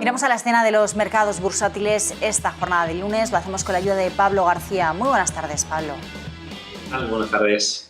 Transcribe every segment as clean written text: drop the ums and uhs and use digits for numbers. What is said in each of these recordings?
Miramos a la escena de los mercados bursátiles esta jornada de lunes. Lo hacemos con la ayuda de Pablo García. Muy buenas tardes, Pablo. Buenas tardes.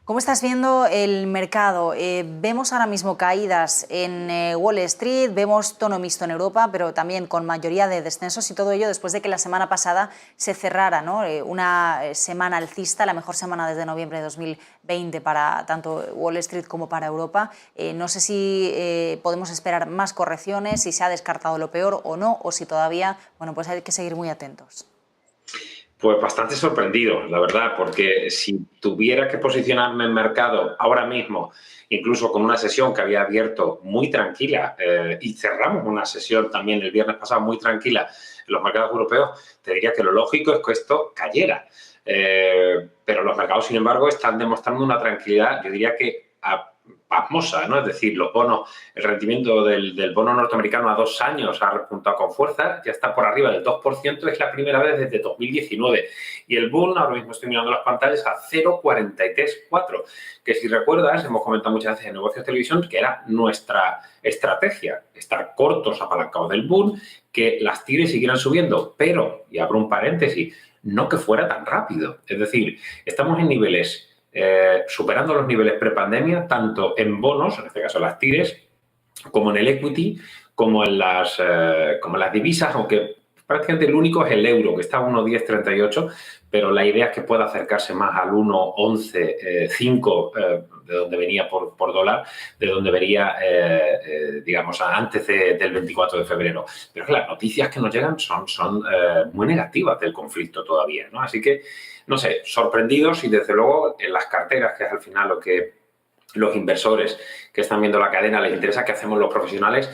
¿Cómo estás viendo el mercado? Vemos ahora mismo caídas en Wall Street, vemos tono mixto en Europa, pero también con mayoría de descensos, y todo ello después de que la semana pasada se cerrara, ¿no? Una semana alcista, la mejor semana desde noviembre de 2020 para tanto Wall Street como para Europa. No sé si podemos esperar más correcciones, si se ha descartado lo peor o no, o si todavía, bueno, pues hay que seguir muy atentos. Pues bastante sorprendido, la verdad, porque si tuviera que posicionarme en mercado ahora mismo, incluso con una sesión que había abierto muy tranquila, y cerramos una sesión también el viernes pasado muy tranquila en los mercados europeos, te diría que lo lógico es que esto cayera. Pero los mercados, sin embargo, están demostrando una tranquilidad, yo diría que pasmosa, ¿no? Es decir, los bonos, el rendimiento del bono norteamericano a 2 años ha repuntado con fuerza, ya está por arriba del 2%, es la primera vez desde 2019. Y el Bund, ahora mismo estoy mirando las pantallas, a 0,434, que si recuerdas, hemos comentado muchas veces en Negocios Televisión, que era nuestra estrategia, estar cortos apalancados del Bund, que las tires siguieran subiendo, pero, y abro un paréntesis, no que fuera tan rápido. Es decir, estamos en niveles superando los niveles prepandemia, tanto en bonos, en este caso las tires, como en el equity, como en las divisas, aunque prácticamente el único es el euro, que está a 1,1038, pero la idea es que pueda acercarse más al 1,11,5 de donde venía por dólar, de donde venía, digamos, antes del 24 de febrero. Pero las noticias que nos llegan son muy negativas del conflicto todavía, ¿no? Así que, no sé, sorprendidos, y desde luego en las carteras, que es al final lo que los inversores que están viendo la cadena les interesa, que hacemos los profesionales.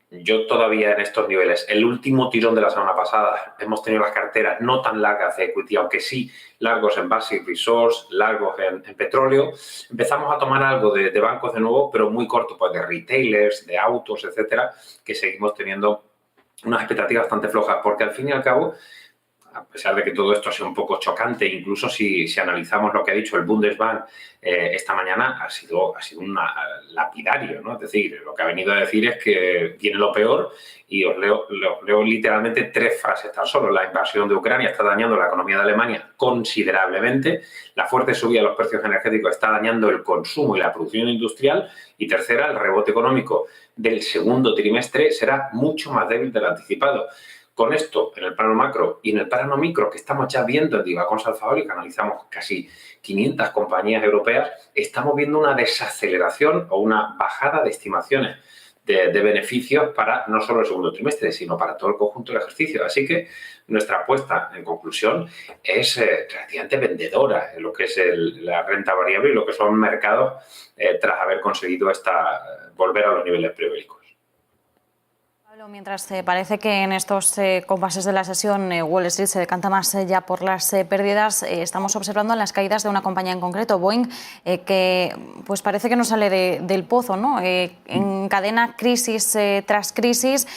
Yo todavía en estos niveles, el último tirón de la semana pasada, hemos tenido las carteras no tan largas de equity, aunque sí largos en basic resource, largos en petróleo. Empezamos a tomar algo de bancos de nuevo, pero muy corto, pues de retailers, de autos, etcétera, que seguimos teniendo unas expectativas bastante flojas, porque al fin y al cabo, a pesar de que todo esto ha sido un poco chocante, incluso si analizamos lo que ha dicho el Bundesbank esta mañana, ha sido un lapidario, ¿no? Es decir, lo que ha venido a decir es que viene lo peor, y os leo literalmente 3 frases tan solo. La invasión de Ucrania está dañando la economía de Alemania considerablemente, la fuerte subida de los precios energéticos está dañando el consumo y la producción industrial, y tercera, el rebote económico del segundo trimestre será mucho más débil del anticipado. Con esto, en el plano macro y en el plano micro, que estamos ya viendo en Divacons Alfabel, que analizamos casi 500 compañías europeas, estamos viendo una desaceleración o una bajada de estimaciones de beneficios para no solo el segundo trimestre, sino para todo el conjunto del ejercicio. Así que nuestra apuesta, en conclusión, es relativamente vendedora en lo que es la renta variable y lo que son mercados tras haber conseguido volver a los niveles prebélicos. Mientras parece que en estos compases de la sesión Wall Street se decanta más ya por las pérdidas, estamos observando las caídas de una compañía en concreto, Boeing, que pues parece que no sale del pozo, ¿no? Encadena crisis tras crisis,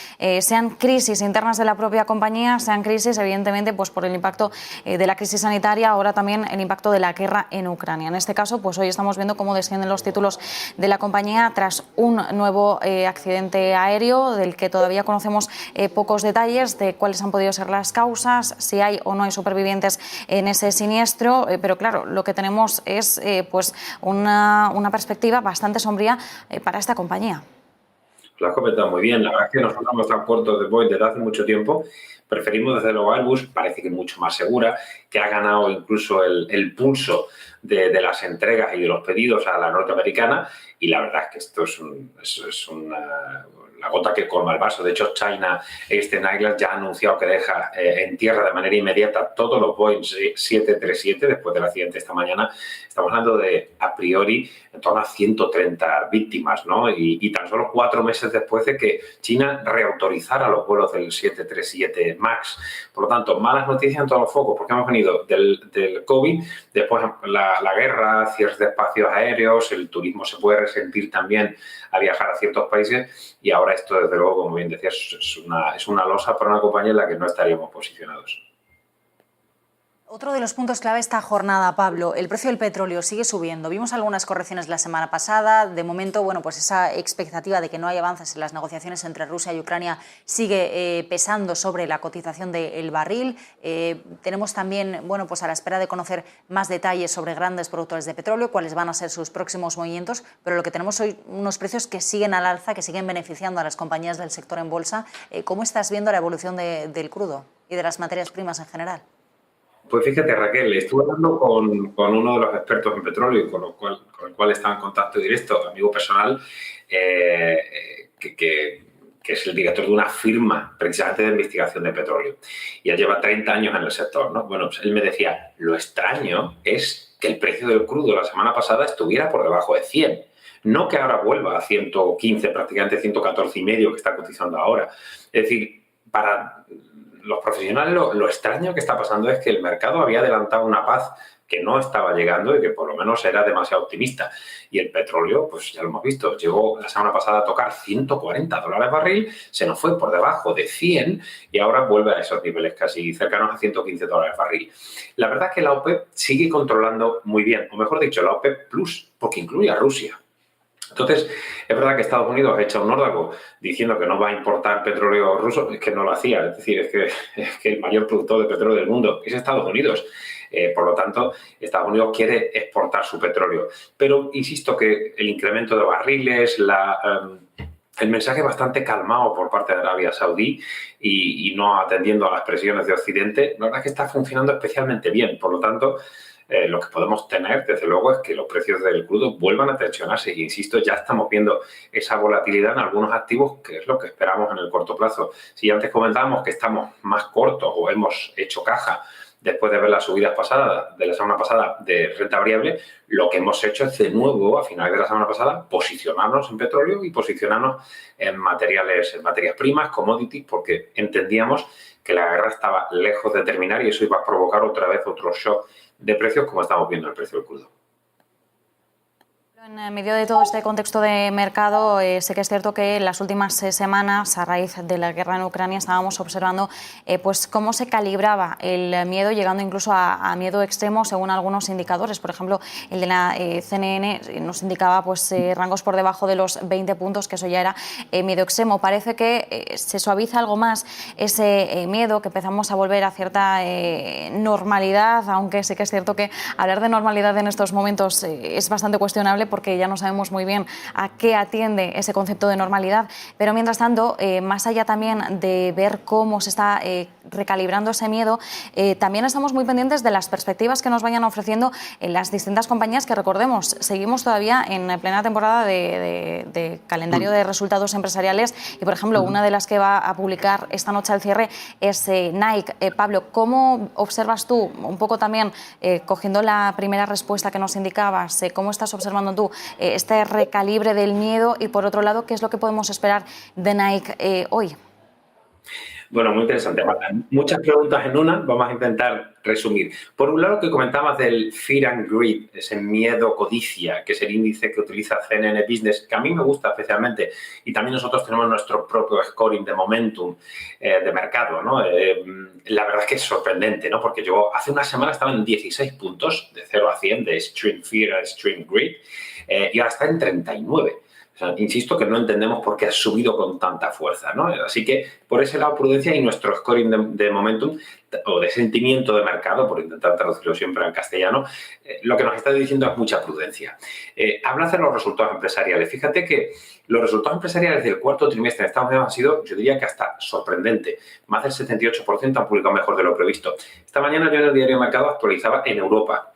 sean crisis internas de la propia compañía, sean crisis evidentemente pues por el impacto de la crisis sanitaria, ahora también el impacto de la guerra en Ucrania. En este caso, pues hoy estamos viendo cómo descienden los títulos de la compañía tras un nuevo accidente aéreo del que todavía conocemos pocos detalles de cuáles han podido ser las causas, si hay o no hay supervivientes en ese siniestro, pero claro, lo que tenemos es pues una perspectiva bastante sombría para esta compañía. Lo has comentado muy bien. La verdad es que nosotros hemos estado cortos de Boeing desde hace mucho tiempo. Preferimos desde luego Airbus, parece que mucho más segura, que ha ganado incluso el pulso de las entregas y de los pedidos a la norteamericana, y la verdad es que esto es la gota que colma el vaso. De hecho, China Eastern Airlines ya ha anunciado que deja en tierra de manera inmediata todos los Boeing 737 después del accidente esta mañana. Estamos hablando de, a priori, en torno a 130 víctimas, ¿no? Y tan solo 4 meses después de que China reautorizara los vuelos del 737 MAX. Por lo tanto, malas noticias en todos los focos, porque hemos venido del COVID, después la guerra, cierres de espacios aéreos, el turismo se puede resentir también a viajar a ciertos países, y ahora esto, desde luego, como bien decías, es una losa para una compañía en la que no estaríamos posicionados. Otro de los puntos clave esta jornada, Pablo, el precio del petróleo sigue subiendo. Vimos algunas correcciones la semana pasada. De momento, bueno, pues esa expectativa de que no hay avances en las negociaciones entre Rusia y Ucrania sigue pesando sobre la cotización del barril. Tenemos también, bueno, pues a la espera de conocer más detalles sobre grandes productores de petróleo, cuáles van a ser sus próximos movimientos, pero lo que tenemos hoy, unos precios que siguen al alza, que siguen beneficiando a las compañías del sector en bolsa. ¿Cómo estás viendo la evolución del crudo y de las materias primas en general? Pues fíjate, Raquel, estuve hablando con uno de los expertos en petróleo, con el cual estaba en contacto directo, amigo personal, que es el director de una firma precisamente de investigación de petróleo. Y él lleva 30 años en el sector, ¿no? Bueno, pues él me decía, lo extraño es que el precio del crudo la semana pasada estuviera por debajo de 100. No que ahora vuelva a 115, prácticamente 114 y medio que está cotizando ahora. Es decir, para los profesionales lo extraño que está pasando es que el mercado había adelantado una paz que no estaba llegando y que por lo menos era demasiado optimista. Y el petróleo, pues ya lo hemos visto, llegó la semana pasada a tocar $140 barril, se nos fue por debajo de 100 y ahora vuelve a esos niveles casi cercanos a $115 barril. La verdad es que la OPEP sigue controlando muy bien, o mejor dicho, la OPEP Plus, porque incluye a Rusia. Entonces, es verdad que Estados Unidos ha hecho un órdago diciendo que no va a importar petróleo ruso, es que no lo hacía, es decir, es que el mayor productor de petróleo del mundo es Estados Unidos. Por lo tanto, Estados Unidos quiere exportar su petróleo. Pero insisto que el incremento de barriles, el mensaje bastante calmado por parte de Arabia Saudí y no atendiendo a las presiones de Occidente, la verdad es que está funcionando especialmente bien. Por lo tanto, lo que podemos tener, desde luego, es que los precios del crudo vuelvan a tensionarse. Y, insisto, ya estamos viendo esa volatilidad en algunos activos, que es lo que esperamos en el corto plazo. Si antes comentábamos que estamos más cortos o hemos hecho caja después de ver las subidas pasadas, de la semana pasada, de renta variable, lo que hemos hecho es, de nuevo, a finales de la semana pasada, posicionarnos en petróleo y posicionarnos en materias primas, commodities, porque entendíamos que la guerra estaba lejos de terminar y eso iba a provocar otra vez otro shock de precios, como estamos viendo el precio del crudo. En medio de todo este contexto de mercado, sé que es cierto que en las últimas semanas, a raíz de la guerra en Ucrania, estábamos observando pues cómo se calibraba el miedo, llegando incluso a miedo extremo según algunos indicadores. Por ejemplo, el de la CNN nos indicaba pues rangos por debajo de los 20 puntos, que eso ya era miedo extremo. Parece que se suaviza algo más ese miedo, que empezamos a volver a cierta normalidad, aunque sí que es cierto que hablar de normalidad en estos momentos es bastante cuestionable, porque ya no sabemos muy bien a qué atiende ese concepto de normalidad. Pero mientras tanto, más allá también de ver cómo se está recalibrando ese miedo, también estamos muy pendientes de las perspectivas que nos vayan ofreciendo en las distintas compañías, que recordemos, seguimos todavía en plena temporada de calendario de resultados empresariales y, por ejemplo, una de las que va a publicar esta noche al cierre es Nike. Pablo, ¿cómo observas tú, un poco también cogiendo la primera respuesta que nos indicabas, cómo estás observando tú este recalibre del miedo y, por otro lado, qué es lo que podemos esperar de Nike hoy? Bueno, muy interesante. Muchas preguntas en una, vamos a intentar resumir. Por un lado, que comentabas del Fear and Greed, ese miedo codicia, que es el índice que utiliza CNN Business, que a mí me gusta especialmente, y también nosotros tenemos nuestro propio scoring de momentum de mercado, ¿no? La verdad es que es sorprendente, ¿no? Porque yo hace una semana estaba en 16 puntos, de 0 a 100, de Extreme Fear a Extreme Greed, y ahora está en 39. O sea, insisto que no entendemos por qué ha subido con tanta fuerza, ¿no? Así que, por ese lado, prudencia, y nuestro scoring de momentum o de sentimiento de mercado, por intentar traducirlo siempre al castellano, lo que nos está diciendo es mucha prudencia. Hablas de los resultados empresariales. Fíjate que los resultados empresariales del cuarto trimestre en Estados Unidos han sido, yo diría que hasta sorprendente. Más del 78% han publicado mejor de lo previsto. Esta mañana yo en el diario de mercado actualizaba en Europa.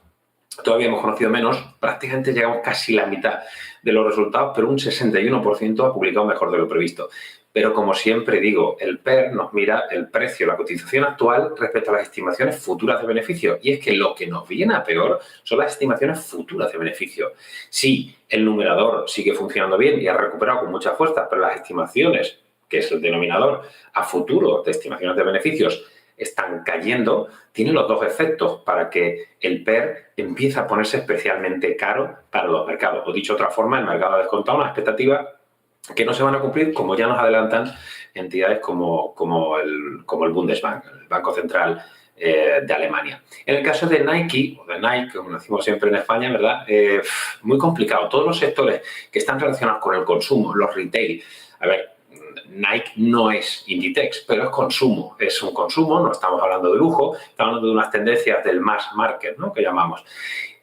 Todavía hemos conocido menos, prácticamente llegamos casi a la mitad de los resultados, pero un 61% ha publicado mejor de lo previsto. Pero, como siempre digo, el PER nos mira el precio, la cotización actual respecto a las estimaciones futuras de beneficio. Y es que lo que nos viene a peor son las estimaciones futuras de beneficio. Sí, el numerador sigue funcionando bien y ha recuperado con mucha fuerza, pero las estimaciones, que es el denominador a futuro de estimaciones de beneficios, están cayendo, tiene los dos efectos para que el PER empiece a ponerse especialmente caro para los mercados. O dicho de otra forma, el mercado ha descontado una expectativa que no se van a cumplir, como ya nos adelantan entidades como el Bundesbank, el Banco Central de Alemania. En el caso de Nike, o de Nike, como decimos siempre en España, ¿verdad? Muy complicado. Todos los sectores que están relacionados con el consumo, los retail, a ver, Nike no es Inditex, pero es consumo. Es un consumo, no estamos hablando de lujo, estamos hablando de unas tendencias del mass market, ¿no? Que llamamos.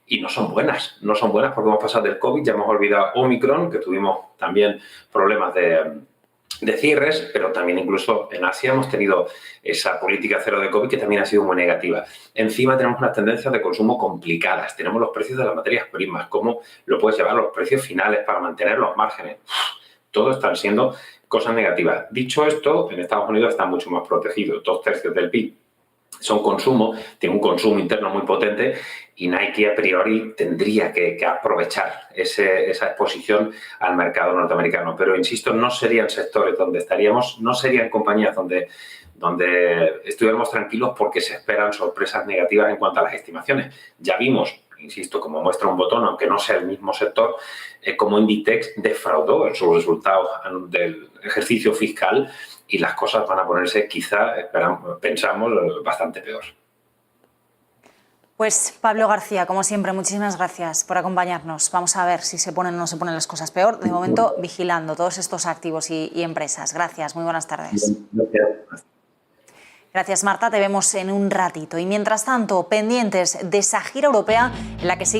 Y no son buenas porque hemos pasado del COVID, ya hemos olvidado Omicron, que tuvimos también problemas de cierres, pero también incluso en Asia hemos tenido esa política cero de COVID que también ha sido muy negativa. Encima tenemos unas tendencias de consumo complicadas, tenemos los precios de las materias primas, cómo lo puedes llevar, los precios finales para mantener los márgenes. Todo están siendo cosas negativas. Dicho esto, en Estados Unidos está mucho más protegido, 2/3 del PIB son consumo, tiene un consumo interno muy potente y Nike a priori tendría que aprovechar esa exposición al mercado norteamericano. Pero, insisto, no serían sectores donde estaríamos, no serían compañías donde estuviéramos tranquilos porque se esperan sorpresas negativas en cuanto a las estimaciones. Ya vimos, insisto, como muestra un botón, aunque no sea el mismo sector, como Inditex defraudó en sus resultados del ejercicio fiscal y las cosas van a ponerse, quizá, pensamos, bastante peor. Pues Pablo García, como siempre, muchísimas gracias por acompañarnos. Vamos a ver si se ponen o no se ponen las cosas peor. De momento, vigilando todos estos activos y empresas. Gracias, muy buenas tardes. Gracias. Gracias, Marta. Te vemos en un ratito. Y mientras tanto, pendientes de esa gira europea en la que sigue